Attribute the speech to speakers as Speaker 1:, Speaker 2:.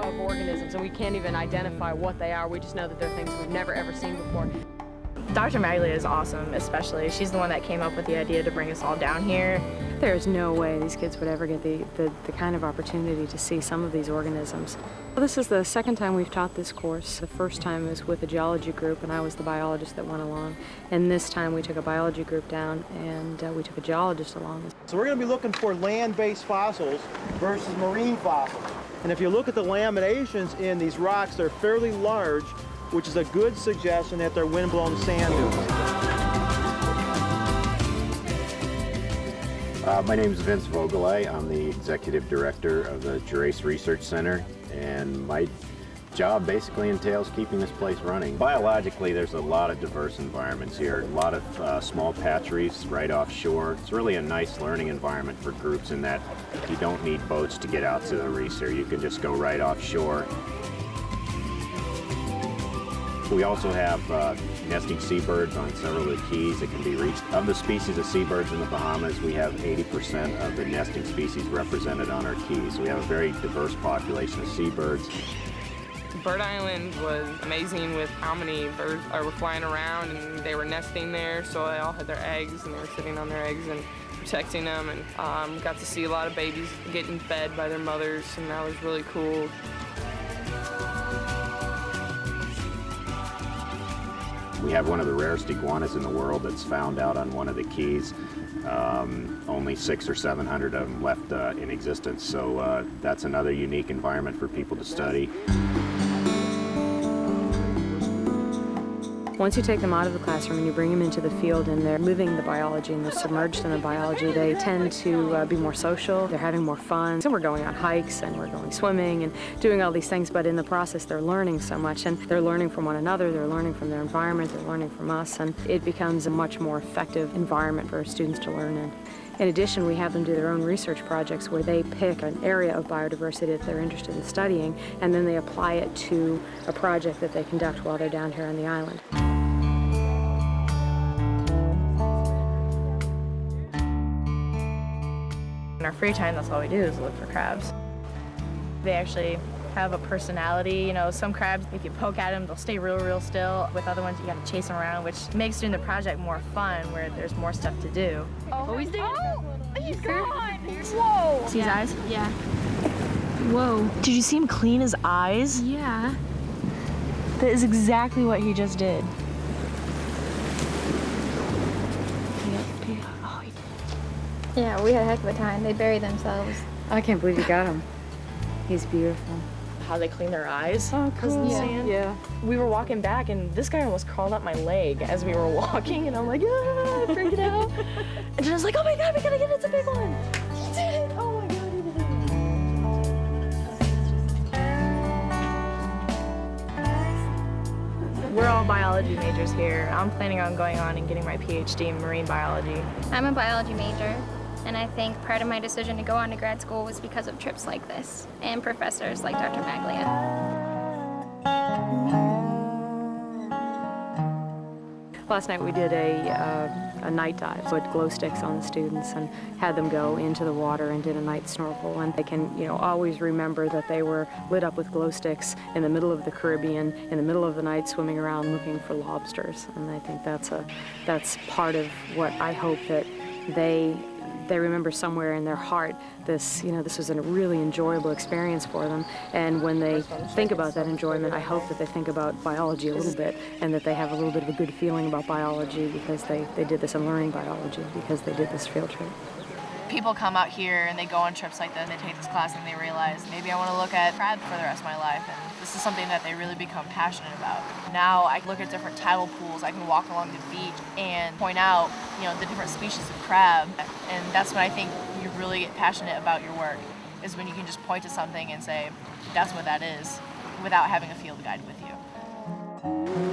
Speaker 1: Of organisms, and we can't even identify what they are. We just know that they're things we've never ever seen before.
Speaker 2: Dr. Maglia is awesome, especially. She's the one that came up with the idea to bring us all down here.
Speaker 3: There's no way these kids would ever get the kind of opportunity to see some of these organisms. Well, this is the second time we've taught this course. The first time was with a geology group, and I was the biologist that went along. And this time we took a biology group down, and we took a geologist along.
Speaker 4: So we're going to be looking for land-based fossils versus marine fossils. And if you look at the laminations in these rocks, they're fairly large, which is a good suggestion that they're wind-blown sand dunes.
Speaker 5: My name is Vince Vogelay. I'm the executive director of the Gerace Research Center, and my job basically entails keeping this place running. Biologically, there's a lot of diverse environments here, a lot of small patch reefs right offshore. It's really a nice learning environment for groups in that you don't need boats to get out to the reefs here. You can just go right offshore. We also have nesting seabirds on several of the keys that can be reached. Of the species of seabirds in the Bahamas, we have 80% of the nesting species represented on our keys. So we have a very diverse population of seabirds.
Speaker 6: Bird Island was amazing with how many birds were flying around, and they were nesting there, so they all had their eggs, and they were sitting on their eggs and protecting them, and got to see a lot of babies getting fed by their mothers, and that was really cool.
Speaker 5: We have one of the rarest iguanas in the world that's found out on one of the keys. Only 600 or 700 of them left in existence, so that's another unique environment for people to study.
Speaker 3: Once you take them out of the classroom and you bring them into the field and they're moving the biology and they're submerged in the biology, they tend to be more social, they're having more fun. So we're going on hikes and we're going swimming and doing all these things, but in the process they're learning so much, and they're learning from one another, they're learning from their environment, they're learning from us, and it becomes a much more effective environment for students to learn in. In addition, we have them do their own research projects where they pick an area of biodiversity that they're interested in studying, and then they apply it to a project that they conduct while they're down here on the island.
Speaker 2: In our free time, that's all we do is look for crabs. They actually have a personality. You know, some crabs, if you poke at them, they'll stay real still. With other ones, you gotta chase them around, which makes doing the project more fun, where there's more stuff to do.
Speaker 7: Oh, he's there. Oh, he's gone. Whoa.
Speaker 2: See his eyes?
Speaker 7: Yeah. Whoa.
Speaker 2: Did you see him clean his eyes?
Speaker 7: Yeah.
Speaker 2: That is exactly what he just did.
Speaker 7: Yeah, we had a heck of a time. They bury themselves.
Speaker 3: I can't believe you got him. He's beautiful.
Speaker 2: How they clean their eyes.
Speaker 3: Oh,
Speaker 2: because of the sand.
Speaker 3: Yeah.
Speaker 2: We were walking back, and this guy almost crawled up my leg as we were walking, and I'm like, ah, freaking out. And Jenna's like, oh my God, we gotta get it, it's a big one. He did it. Oh my God, he did it. We're all biology majors here. I'm planning on going on and getting my PhD in marine biology.
Speaker 7: I'm a biology major, and I think part of my decision to go on to grad school was because of trips like this and professors like Dr. Maglia.
Speaker 3: Last night we did a night dive with glow sticks on the students and had them go into the water and did a night snorkel, and they can, you know, always remember that they were lit up with glow sticks in the middle of the Caribbean in the middle of the night swimming around looking for lobsters. And I think that's part of what I hope that they remember somewhere in their heart. This was a really enjoyable experience for them, and when they think about that enjoyment, I hope that they think about biology a little bit, and that they have a little bit of a good feeling about biology because they did this and learning biology because they did this field trip.
Speaker 2: People come out here and they go on trips like that and they take this class and they realize maybe I want to look at crabs for the rest of my life, and this is something that they really become passionate about. Now I look at different tidal pools, I can walk along the beach and point out, you know, the different species of crab, and that's when I think you really get passionate about your work is when you can just point to something and say, that's what that is, without having a field guide with you.